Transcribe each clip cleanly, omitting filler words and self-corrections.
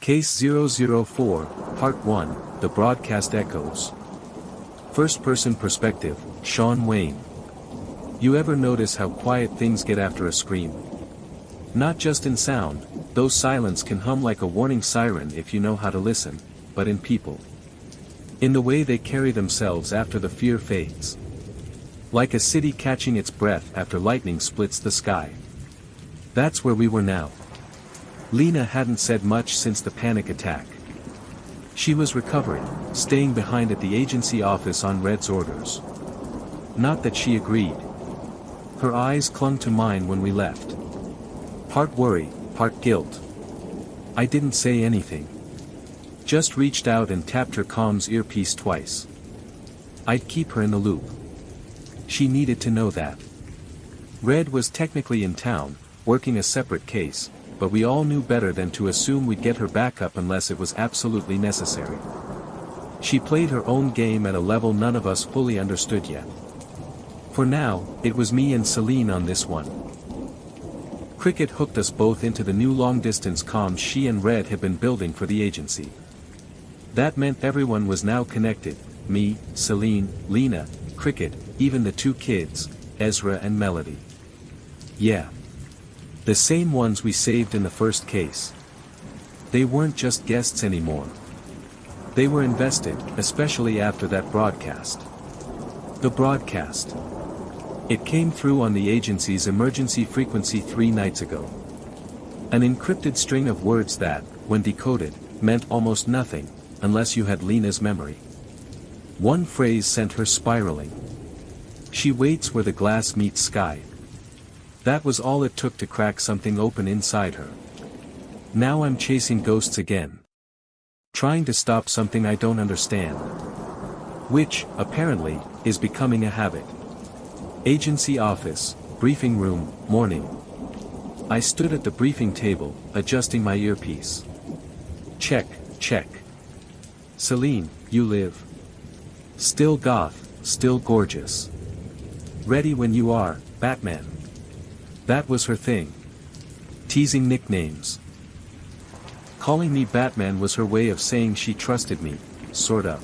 Case 004, Part 1, The Broadcast Echoes. First-person perspective, Shawn Wayne. You ever notice how quiet things get after a scream? Not just in sound, though silence can hum like a warning siren if you know how to listen, but in people. In the way they carry themselves after the fear fades. Like a city catching its breath after lightning splits the sky. That's where we were now. Lina hadn't said much since the panic attack. She was recovering, staying behind at the agency office on Red's orders. Not that she agreed. Her eyes clung to mine when we left. Part worry, part guilt. I didn't say anything. Just reached out and tapped her comms earpiece twice. I'd keep her in the loop. She needed to know that. Red was technically in town, working a separate case, but we all knew better than to assume we'd get her back up unless it was absolutely necessary. She played her own game at a level none of us fully understood yet. For now, it was me and Celine on this one. Cricket hooked us both into the new long-distance comms she and Red had been building for the agency. That meant everyone was now connected, me, Celine, Lina, Cricket, even the two kids, Ezra and Melody. Yeah. The same ones we saved in the first case. They weren't just guests anymore. They were invested, especially after that broadcast. The broadcast. It came through on the agency's emergency frequency 3 nights ago. An encrypted string of words that, when decoded, meant almost nothing, unless you had Lina's memory. One phrase sent her spiraling. She waits where the glass meets sky. That was all it took to crack something open inside her. Now I'm chasing ghosts again. Trying to stop something I don't understand. Which, apparently, is becoming a habit. Agency office, briefing room, morning. I stood at the briefing table, adjusting my earpiece. Check, check. Celine, you live. Still goth, still gorgeous. Ready when you are, Batman. That was her thing. Teasing nicknames. Calling me Batman was her way of saying she trusted me, sort of.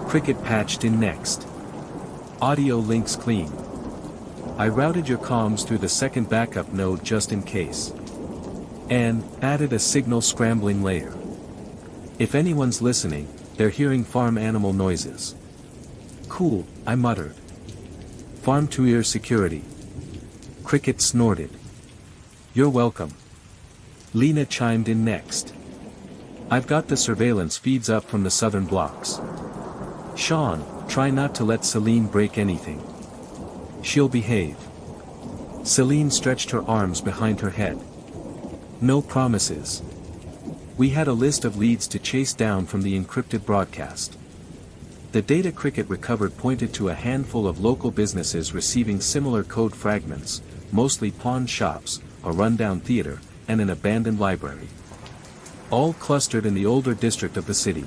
Cricket patched in next. Audio links clean. I routed your comms through the second backup node just in case. And added a signal scrambling layer. If anyone's listening, they're hearing farm animal noises. Cool, I muttered. Farm-to-ear security. Cricket snorted. You're welcome. Lina chimed in next. I've got the surveillance feeds up from the southern blocks. Shawn, try not to let Celine break anything. She'll behave. Celine stretched her arms behind her head. No promises. We had a list of leads to chase down from the encrypted broadcast. The data Cricket recovered pointed to a handful of local businesses receiving similar code fragments, mostly pawn shops, a rundown theater, and an abandoned library. All clustered in the older district of the city.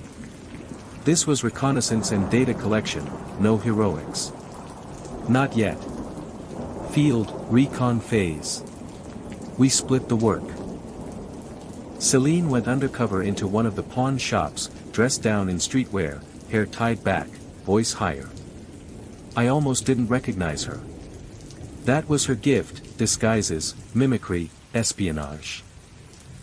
This was reconnaissance and data collection, no heroics. Not yet. Field, recon phase. We split the work. Celine went undercover into one of the pawn shops, dressed down in streetwear, hair tied back, voice higher. I almost didn't recognize her. That was her gift, disguises, mimicry, espionage.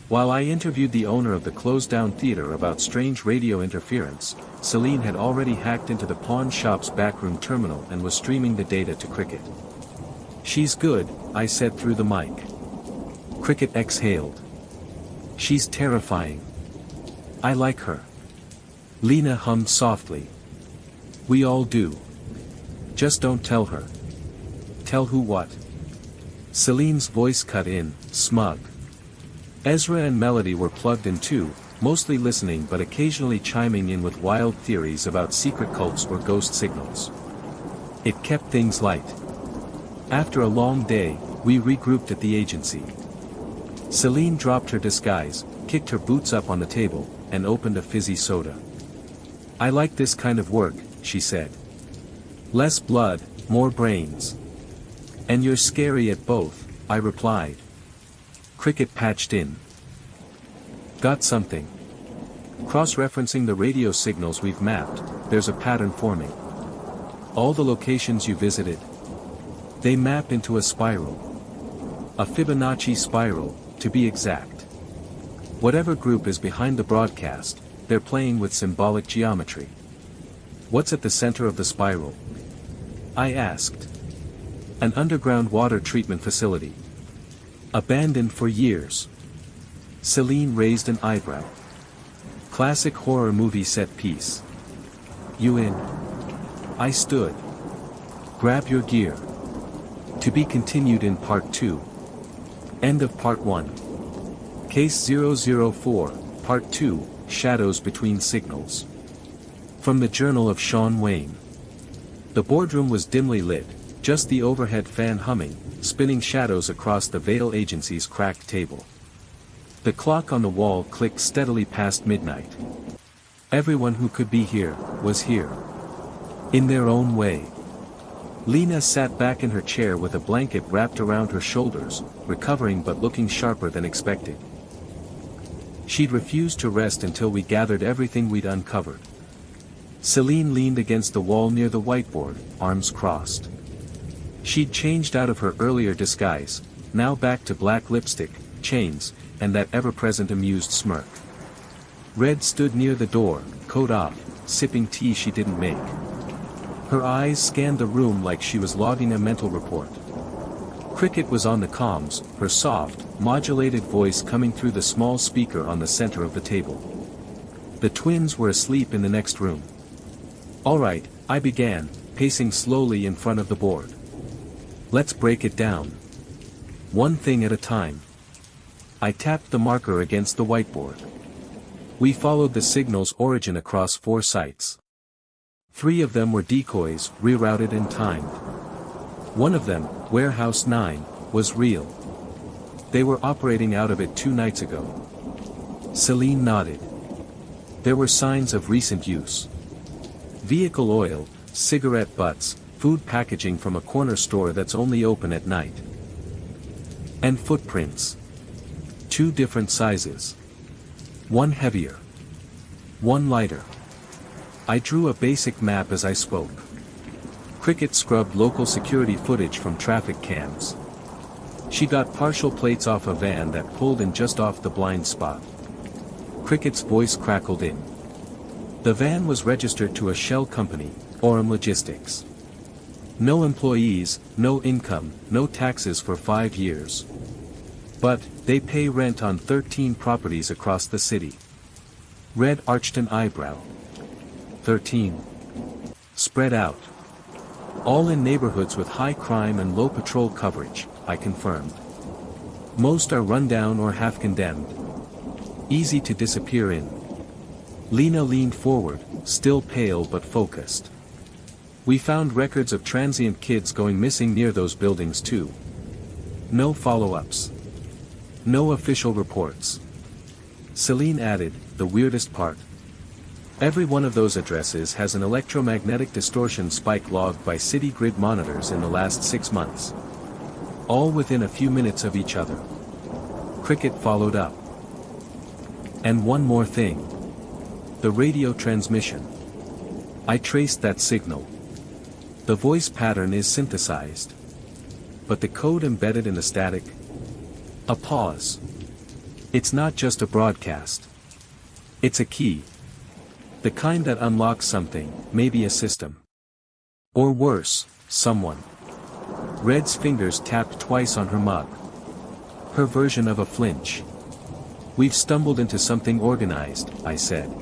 While I interviewed the owner of the closed-down theater about strange radio interference, Celine had already hacked into the pawn shop's backroom terminal and was streaming the data to Cricket. She's good, I said through the mic. Cricket exhaled. She's terrifying. I like her. Lina hummed softly. We all do. Just don't tell her. Tell who what? Celine's voice cut in, smug. Ezra and Melody were plugged in too, mostly listening but occasionally chiming in with wild theories about secret cults or ghost signals. It kept things light. After a long day, we regrouped at the agency. Celine dropped her disguise, kicked her boots up on the table, and opened a fizzy soda. I like this kind of work, she said. Less blood, more brains. And you're scary at both, I replied. Cricket patched in. Got something. Cross-referencing the radio signals we've mapped, there's a pattern forming. All the locations you visited, they map into a spiral. A Fibonacci spiral, to be exact. Whatever group is behind the broadcast, they're playing with symbolic geometry. What's at the center of the spiral? I asked. An underground water treatment facility. Abandoned for years. Celine raised an eyebrow. Classic horror movie set piece. You in? I stood. Grab your gear. To be continued in Part 2. End of Part 1. Case 004, Part 2, Shadows Between Signals. From the Journal of Shawn Wayne. The boardroom was dimly lit, just the overhead fan humming, spinning shadows across the Vale Agency's cracked table. The clock on the wall clicked steadily past midnight. Everyone who could be here, was here. In their own way. Lina sat back in her chair with a blanket wrapped around her shoulders, recovering but looking sharper than expected. She'd refused to rest until we gathered everything we'd uncovered. Celine leaned against the wall near the whiteboard, arms crossed. She'd changed out of her earlier disguise, now back to black lipstick, chains, and that ever-present amused smirk. Red stood near the door, coat off, sipping tea she didn't make. Her eyes scanned the room like she was logging a mental report. Cricket was on the comms, her soft, modulated voice coming through the small speaker on the center of the table. The twins were asleep in the next room. All right, I began, pacing slowly in front of the board. Let's break it down. One thing at a time. I tapped the marker against the whiteboard. We followed the signal's origin across 4 sites. 3 of them were decoys, rerouted and timed. One of them, Warehouse 9, was real. They were operating out of it 2 nights ago. Celine nodded. There were signs of recent use. Vehicle oil, cigarette butts, food packaging from a corner store that's only open at night. And footprints. 2 different sizes. One heavier. One lighter. I drew a basic map as I spoke. Cricket scrubbed local security footage from traffic cams. She got partial plates off a van that pulled in just off the blind spot. Cricket's voice crackled in. The van was registered to a shell company, Orem Logistics. No employees, no income, no taxes for 5 years. But, they pay rent on 13 properties across the city. Red arched an eyebrow. 13. Spread out. All in neighborhoods with high crime and low patrol coverage, I confirmed. Most are rundown or half condemned. Easy to disappear in. Lina leaned forward, still pale but focused. We found records of transient kids going missing near those buildings too. No follow-ups. No official reports. Celine added, the weirdest part. Every one of those addresses has an electromagnetic distortion spike logged by city grid monitors in the last 6 months. All within a few minutes of each other. Cricket followed up. And one more thing. The radio transmission. I traced that signal. The voice pattern is synthesized. But the code embedded in the static? A pause. It's not just a broadcast. It's a key. The kind that unlocks something, maybe a system. Or worse, someone. Red's fingers tapped twice on her mug. Her version of a flinch. We've stumbled into something organized, I said.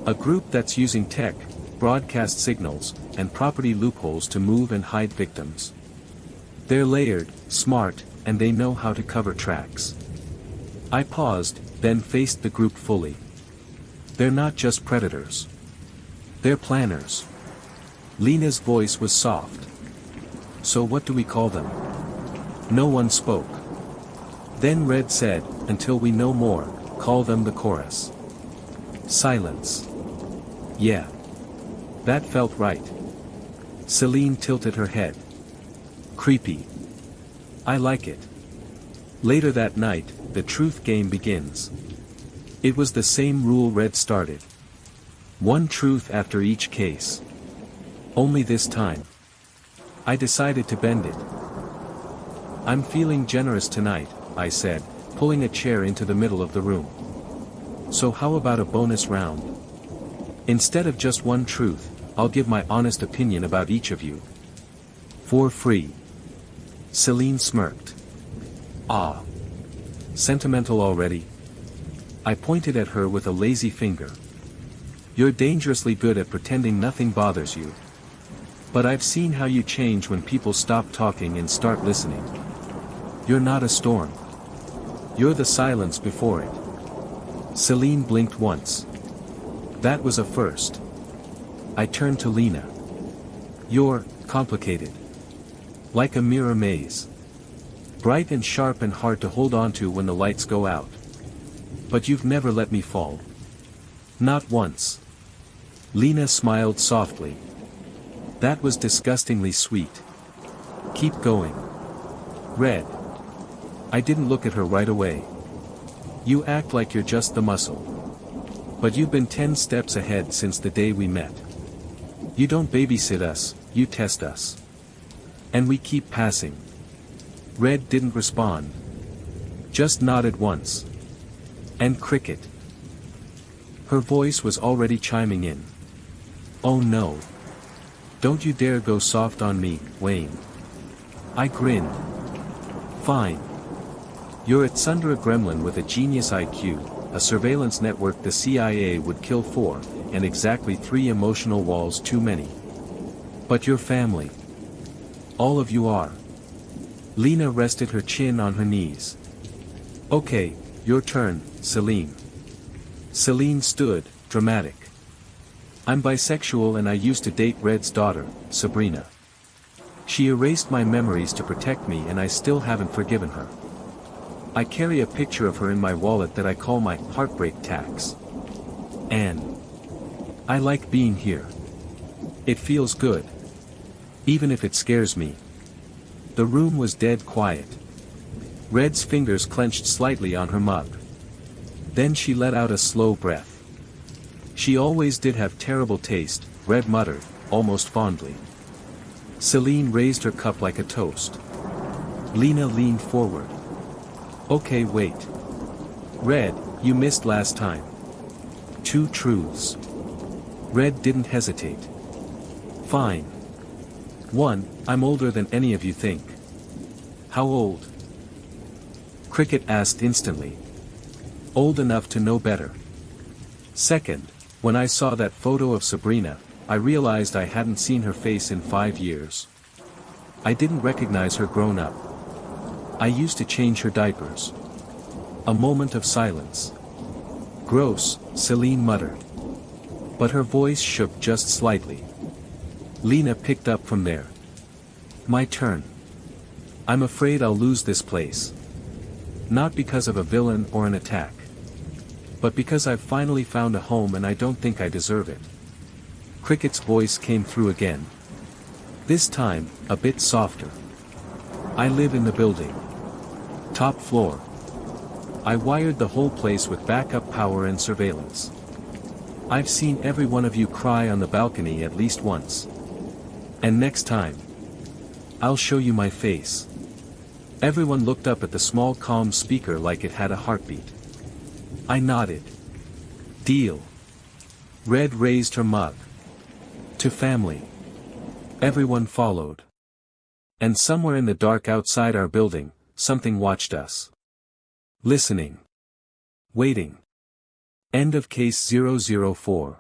A group that's using tech, broadcast signals, and property loopholes to move and hide victims. They're layered, smart, and they know how to cover tracks. I paused, then faced the group fully. They're not just predators. They're planners. Lina's voice was soft. So what do we call them? No one spoke. Then Red said, until we know more, call them the chorus. Silence. Yeah. That felt right. Celine tilted her head. Creepy. I like it. Later that night, the truth game begins. It was the same rule Red started. One truth after each case. Only this time, I decided to bend it. I'm feeling generous tonight, I said, pulling a chair into the middle of the room. So how about a bonus round? Instead of just one truth, I'll give my honest opinion about each of you. For free. Celine smirked. Ah. Sentimental already? I pointed at her with a lazy finger. You're dangerously good at pretending nothing bothers you. But I've seen how you change when people stop talking and start listening. You're not a storm. You're the silence before it. Celine blinked once. That was a first. I turned to Lina. You're complicated. Like a mirror maze. Bright and sharp and hard to hold on to when the lights go out. But you've never let me fall. Not once. Lina smiled softly. That was disgustingly sweet. Keep going. Red. I didn't look at her right away. You act like you're just the muscle. But you've been 10 steps ahead since the day we met. You don't babysit us, you test us. And we keep passing. Red didn't respond. Just nodded once. And cricket. Her voice was already chiming in. Oh no. Don't you dare go soft on me, Wayne. I grinned. Fine. You're at Sundra Gremlin with a genius IQ, a surveillance network the CIA would kill for, and exactly 3 emotional walls too many. But your family. All of you are. Lina rested her chin on her knees. Okay, your turn, Celine. Celine stood, dramatic. I'm bisexual and I used to date Red's daughter, Sabrina. She erased my memories to protect me and I still haven't forgiven her. I carry a picture of her in my wallet that I call my heartbreak tax. And I like being here. It feels good. Even if it scares me. The room was dead quiet. Red's fingers clenched slightly on her mug. Then she let out a slow breath. She always did have terrible taste, Red muttered, almost fondly. Celine raised her cup like a toast. Lina leaned forward. Okay, wait. Red, you missed last time. 2 truths. Red didn't hesitate. Fine. 1, I'm older than any of you think. How old? Cricket asked instantly. Old enough to know better. 2nd, when I saw that photo of Sabrina, I realized I hadn't seen her face in 5 years. I didn't recognize her grown up. I used to change her diapers. A moment of silence. Gross, Celine muttered. But her voice shook just slightly. Lina picked up from there. My turn. I'm afraid I'll lose this place. Not because of a villain or an attack. But because I've finally found a home and I don't think I deserve it. Cricket's voice came through again. This time, a bit softer. I live in the building. Top floor. I wired the whole place with backup power and surveillance. I've seen every one of you cry on the balcony at least once. And next time, I'll show you my face. Everyone looked up at the small calm speaker like it had a heartbeat. I nodded. Deal. Red raised her mug. To family. Everyone followed. And somewhere in the dark outside our building, something watched us. Listening. Waiting. End of case 004.